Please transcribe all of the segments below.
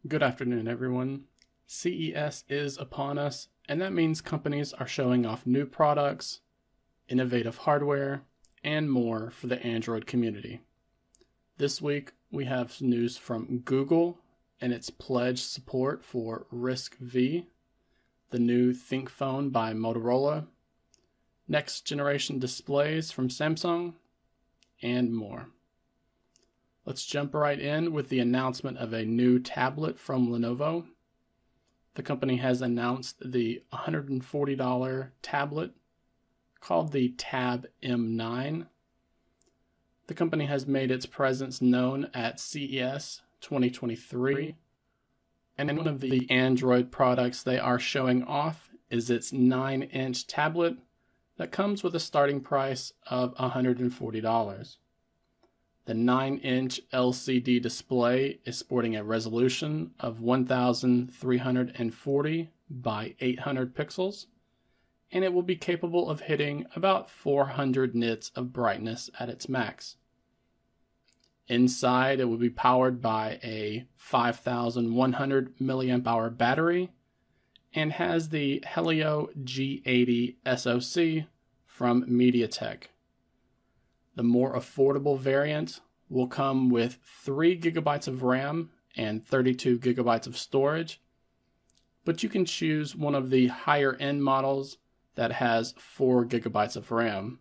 Good afternoon, everyone. CES is upon us, and that means companies are showing off new products, innovative hardware, and more for the Android community. This week, we have news from Google and its pledged support for RISC-V, the new ThinkPhone by Motorola, next generation displays from Samsung, and more. Let's jump right in with the announcement of a new tablet from Lenovo. The company has announced the $140 tablet called the Tab M9. The company has made its presence known at CES 2023, and one of the Android products they are showing off is its 9-inch tablet that comes with a starting price of $140. The 9-inch LCD display is sporting a resolution of 1340 by 800 pixels, and it will be capable of hitting about 400 nits of brightness at its max. Inside, it will be powered by a 5100 mAh battery and has the Helio G80 SoC from MediaTek. The more affordable variant will come with 3 GB of RAM and 32 GB of storage, but you can choose one of the higher end models that has 4 GB of RAM.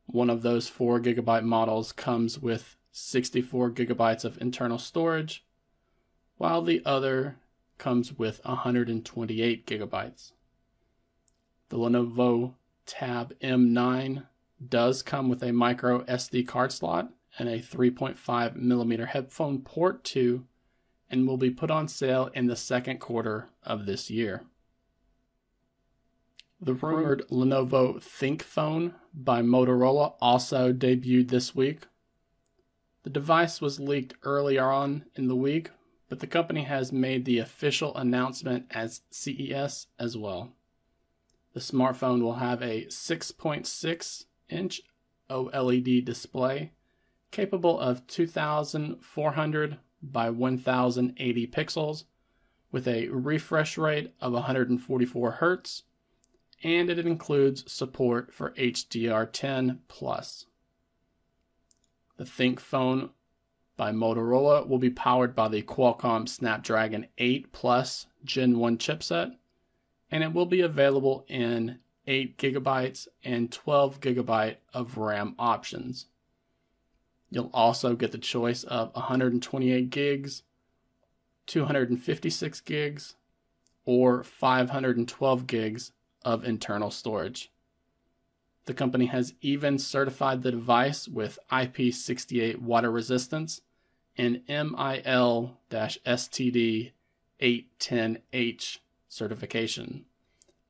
One of those 4 GB models comes with 64 GB of internal storage, while the other comes with 128 GB. The Lenovo Tab M9 does come with a micro SD card slot and a 3.5mm headphone port too, and will be put on sale in the second quarter of this year. The rumored Lenovo ThinkPhone by Motorola also debuted this week. The device was leaked earlier on in the week, but the company has made the official announcement at CES as well. The smartphone will have a 6.6-inch OLED display capable of 2400 by 1080 pixels with a refresh rate of 144 Hz, and it includes support for HDR10+. The ThinkPhone by Motorola will be powered by the Qualcomm Snapdragon 8 Plus Gen 1 chipset, and it will be available in 8 GB and 12 GB of RAM options. You'll also get the choice of 128 gigs, 256 gigs, or 512 gigs of internal storage. The company has even certified the device with IP68 water resistance and MIL-STD 810H certification,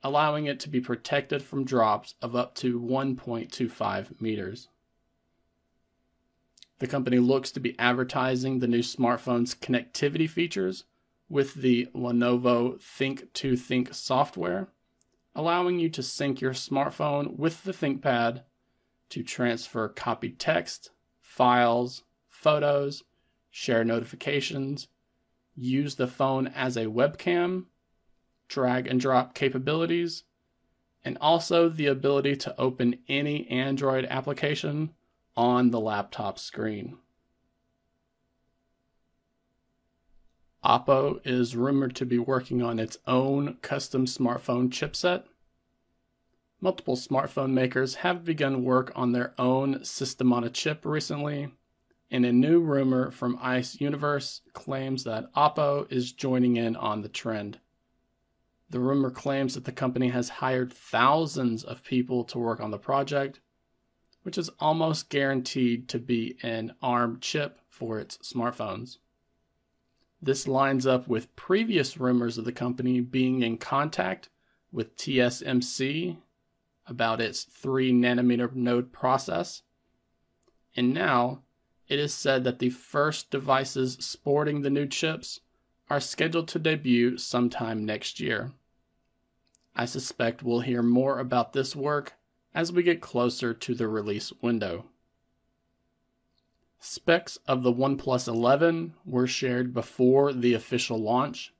allowing it to be protected from drops of up to 1.25 meters. The company looks to be advertising the new smartphone's connectivity features with the Lenovo Think2Think software, allowing you to sync your smartphone with the ThinkPad to transfer copied text, files, photos, share notifications, use the phone as a webcam, drag and drop capabilities, and also the ability to open any Android application on the laptop screen. Oppo is rumored to be working on its own custom smartphone chipset. Multiple smartphone makers have begun work on their own system on a chip recently, and a new rumor from ICE Universe claims that Oppo is joining in on the trend. The rumor claims that the company has hired thousands of people to work on the project, which is almost guaranteed to be an ARM chip for its smartphones. This lines up with previous rumors of the company being in contact with TSMC about its 3nm node process, and now it is said that the first devices sporting the new chips are scheduled to debut sometime next year. I suspect we'll hear more about this work as we get closer to the release window. Specs of the OnePlus 11 were shared before the official launch.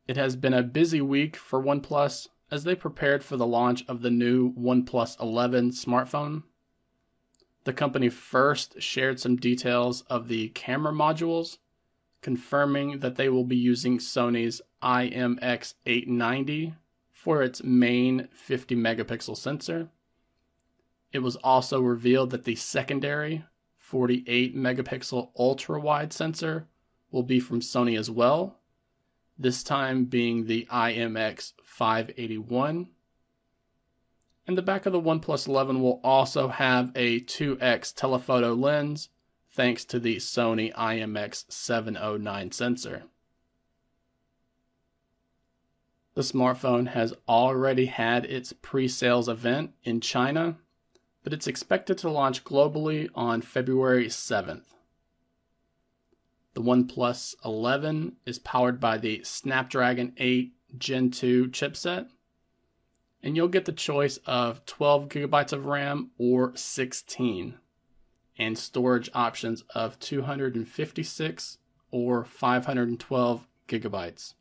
It has been a busy week for OnePlus as they prepared for the launch of the new OnePlus 11 smartphone. The company first shared some details of the camera modules, confirming that they will be using Sony's IMX890 for its main 50 megapixel sensor. It was also revealed that the secondary 48 megapixel ultra-wide sensor will be from Sony as well, this time being the IMX581. And the back of the OnePlus 11 will also have a 2x telephoto lens thanks to the Sony IMX709 sensor. The smartphone has already had its pre-sales event in China, but it's expected to launch globally on February 7th. The OnePlus 11 is powered by the Snapdragon 8 Gen 2 chipset, and you'll get the choice of 12 gigabytes of RAM or 16, and storage options of 256 or 512 gigabytes.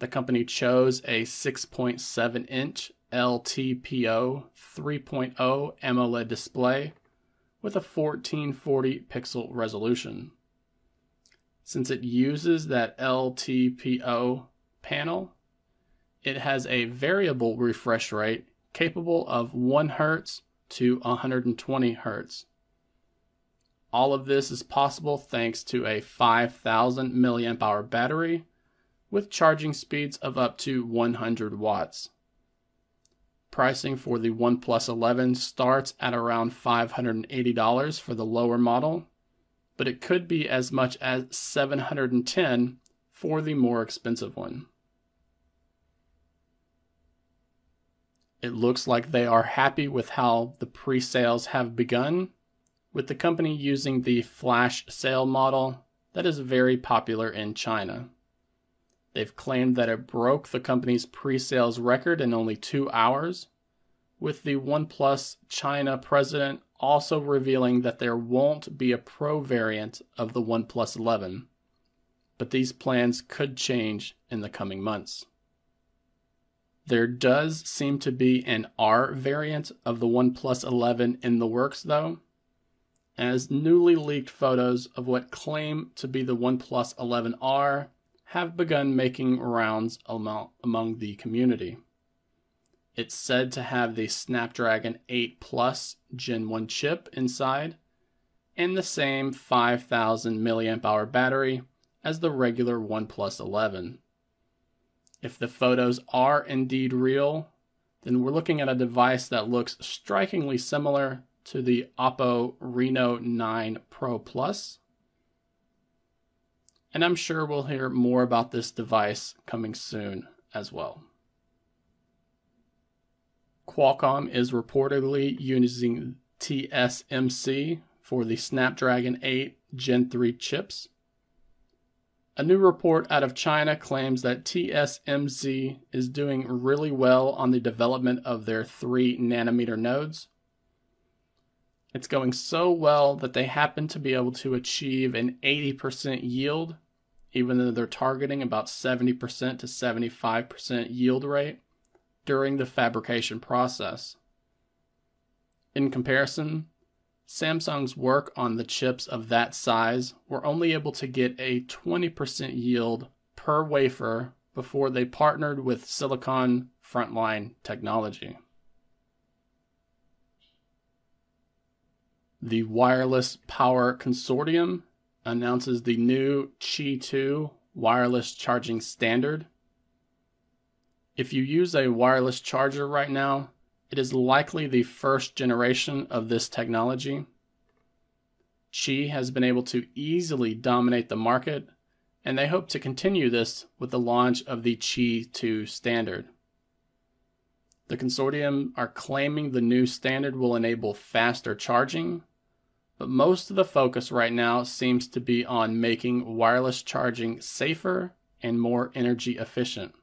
The company chose a 6.7-inch LTPO 3.0 AMOLED display with a 1440 pixel resolution. Since it uses that LTPO panel, it has a variable refresh rate capable of 1 Hz to 120 Hz. All of this is possible thanks to a 5,000 mAh battery with charging speeds of up to 100 watts. Pricing for the OnePlus 11 starts at around $580 for the lower model, but it could be as much as $710 for the more expensive one. It looks like they are happy with how the pre-sales have begun, with the company using the flash sale model that is very popular in China. They've claimed that it broke the company's pre-sales record in only 2 hours, with the OnePlus China president also revealing that there won't be a Pro variant of the OnePlus 11, but these plans could change in the coming months. There does seem to be an R variant of the OnePlus 11 in the works though, as newly leaked photos of what claim to be the OnePlus 11R have begun making rounds among the community. It's said to have the Snapdragon 8 Plus Gen 1 chip inside and the same 5,000 mAh battery as the regular OnePlus 11. If the photos are indeed real, then we're looking at a device that looks strikingly similar to the Oppo Reno 9 Pro Plus. And I'm sure we'll hear more about this device coming soon as well. Qualcomm is reportedly using TSMC for the Snapdragon 8 Gen 3 chips. A new report out of China claims that TSMC is doing really well on the development of their 3 nanometer nodes. It's going so well that they happen to be able to achieve an 80% yield, even though they're targeting about 70% to 75% yield rate during the fabrication process. In comparison, Samsung's work on the chips of that size were only able to get a 20% yield per wafer before they partnered with Silicon Frontline Technology. The Wireless Power Consortium announces the new Qi 2 wireless charging standard. If you use a wireless charger right now, it is likely the first generation of this technology. Qi has been able to easily dominate the market, and they hope to continue this with the launch of the Qi 2 standard. The consortium are claiming the new standard will enable faster charging, but most of the focus right now seems to be on making wireless charging safer and more energy efficient.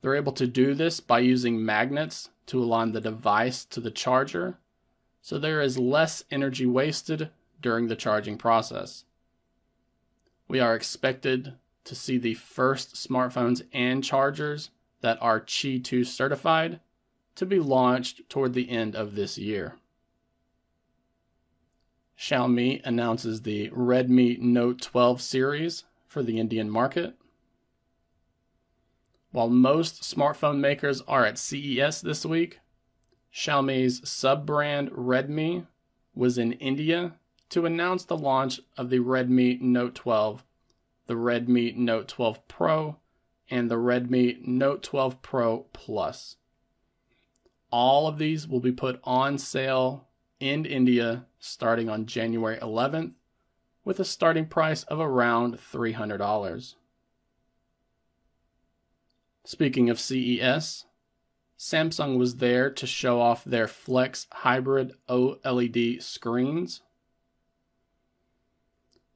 They're able to do this by using magnets to align the device to the charger, so there is less energy wasted during the charging process. We are expected to see the first smartphones and chargers that are Qi 2 certified to be launched toward the end of this year. Xiaomi announces the Redmi Note 12 series for the Indian market. While most smartphone makers are at CES this week, Xiaomi's sub-brand Redmi was in India to announce the launch of the Redmi Note 12, the Redmi Note 12 Pro, and the Redmi Note 12 Pro Plus. All of these will be put on sale in India starting on January 11th with a starting price of around $300. Speaking of CES, Samsung was there to show off their Flex Hybrid OLED screens.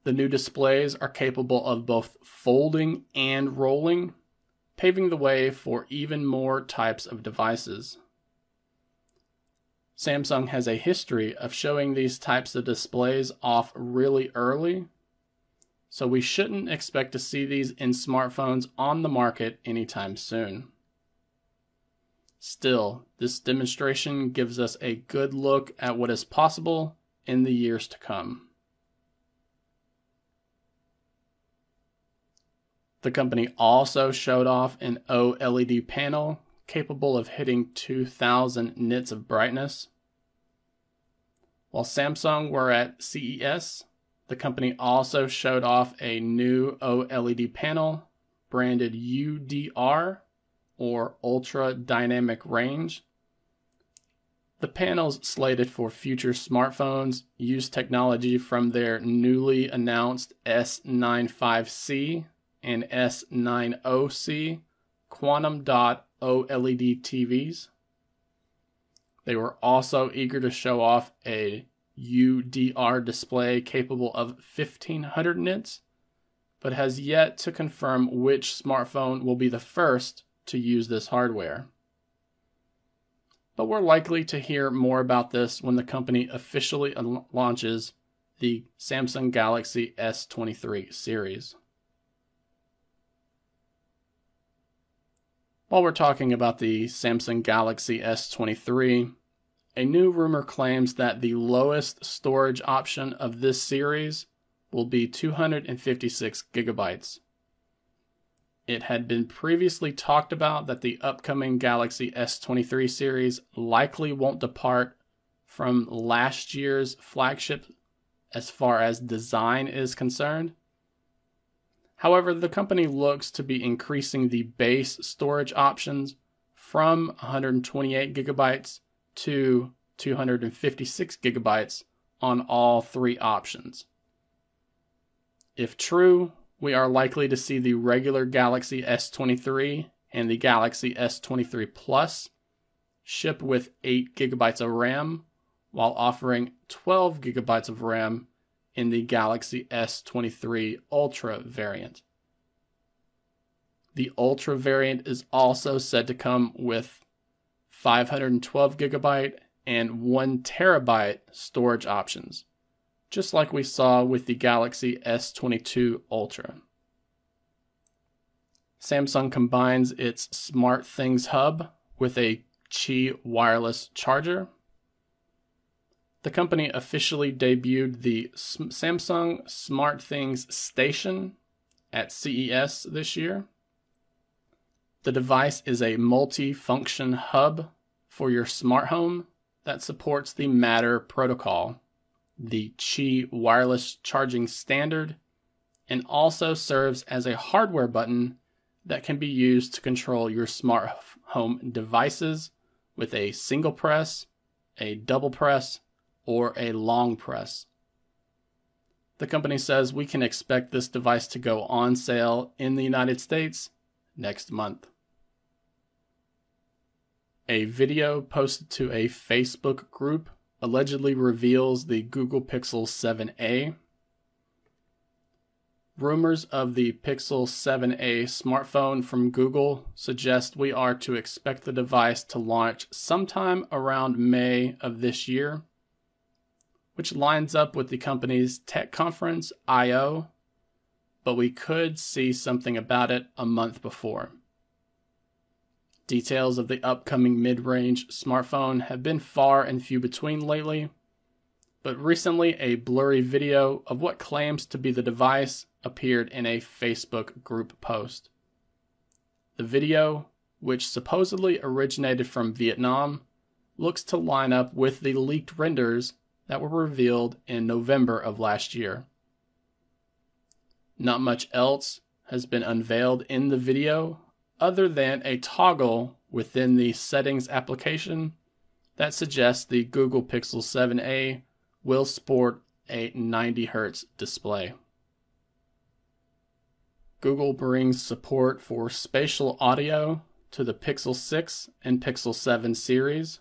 The new displays are capable of both folding and rolling, paving the way for even more types of devices. Samsung has a history of showing these types of displays off really early, so we shouldn't expect to see these in smartphones on the market anytime soon. Still, this demonstration gives us a good look at what is possible in the years to come. The company also showed off an OLED panel capable of hitting 2000 nits of brightness. While Samsung were at CES, the company also showed off a new OLED panel branded UDR, or Ultra Dynamic Range. The panels slated for future smartphones use technology from their newly announced S95C and S90C quantum dot OLED TVs. They were also eager to show off a UDR display capable of 1500 nits, but has yet to confirm which smartphone will be the first to use this hardware. But we're likely to hear more about this when the company officially launches the Samsung Galaxy S23 series. While we're talking about the Samsung Galaxy S23, a new rumor claims that the lowest storage option of this series will be 256 gigabytes. It had been previously talked about that the upcoming Galaxy S23 series likely won't depart from last year's flagship as far as design is concerned. However, the company looks to be increasing the base storage options from 128 gigabytes to 256 gigabytes on all three options. If true, we are likely to see the regular Galaxy S23 and the Galaxy S23 Plus ship with 8 gigabytes of RAM, while offering 12 gigabytes of RAM in the Galaxy S23 Ultra variant. The Ultra variant is also said to come with 512 gigabyte and 1 terabyte storage options, just like we saw with the Galaxy S22 Ultra. Samsung combines its SmartThings hub with a Qi wireless charger. The company officially debuted the Samsung SmartThings Station at CES this year. The device is a multi-function hub for your smart home that supports the Matter protocol, the Qi wireless charging standard, and also serves as a hardware button that can be used to control your smart home devices with a single press, a double press, or a long press. The company says we can expect this device to go on sale in the United States next month. A video posted to a Facebook group allegedly reveals the Google Pixel 7a. Rumors of the Pixel 7a smartphone from Google suggest we are to expect the device to launch sometime around May of this year. which lines up with the company's tech conference, I/O, but we could see something about it a month before. Details of the upcoming mid-range smartphone have been far and few between lately, but recently a blurry video of what claims to be the device appeared in a Facebook group post. The video, which supposedly originated from Vietnam, looks to line up with the leaked renders that were revealed in November of last year. Not much else has been unveiled in the video other than a toggle within the settings application that suggests the Google Pixel 7a will sport a 90 Hz display. Google brings support for spatial audio to the Pixel 6 and Pixel 7 series.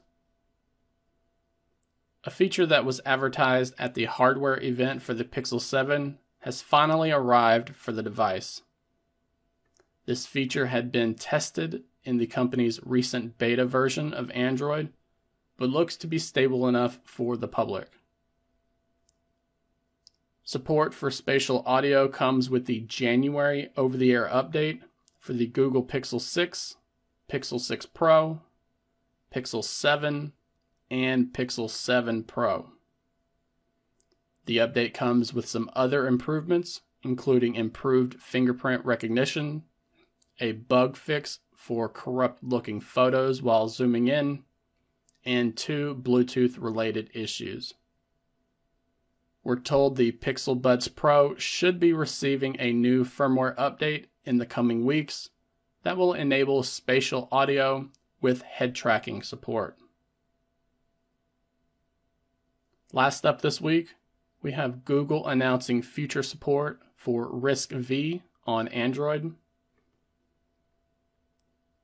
A feature that was advertised at the hardware event for the Pixel 7 has finally arrived for the device. This feature had been tested in the company's recent beta version of Android, but looks to be stable enough for the public. Support for spatial audio comes with the January over-the-air update for the Google Pixel 6, Pixel 6 Pro, Pixel 7, and Pixel 7 Pro. The update comes with some other improvements, including improved fingerprint recognition, a bug fix for corrupt-looking photos while zooming in, and 2 Bluetooth-related issues. We're told the Pixel Buds Pro should be receiving a new firmware update in the coming weeks that will enable spatial audio with head tracking support. Last up this week, we have Google announcing future support for RISC-V on Android.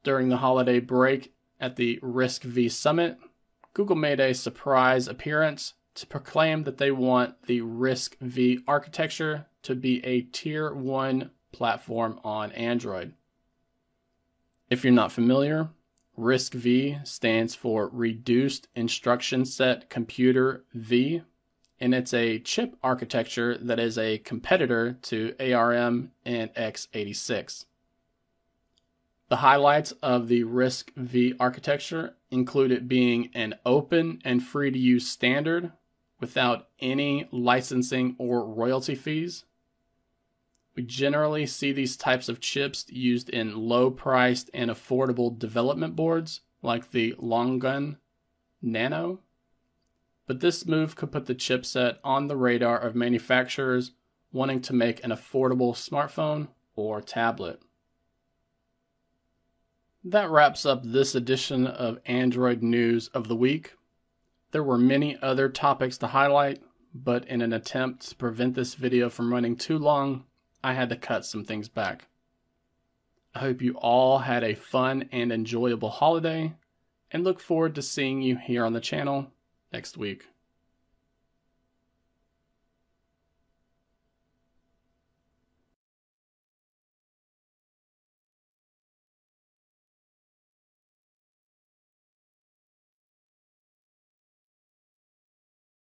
During the holiday break at the RISC-V Summit, Google made a surprise appearance to proclaim that they want the RISC-V architecture to be a Tier 1 platform on Android. If you're not familiar, RISC-V stands for Reduced Instruction Set Computer V, and it's a chip architecture that is a competitor to ARM and x86. The highlights of the RISC-V architecture include it being an open and free-to-use standard without any licensing or royalty fees. We generally see these types of chips used in low-priced and affordable development boards like the Longgun Nano, but this move could put the chipset on the radar of manufacturers wanting to make an affordable smartphone or tablet. That wraps up this edition of Android News of the Week. There were many other topics to highlight, but in an attempt to prevent this video from running too long, I had to cut some things back. I hope you all had a fun and enjoyable holiday, and look forward to seeing you here on the channel next week.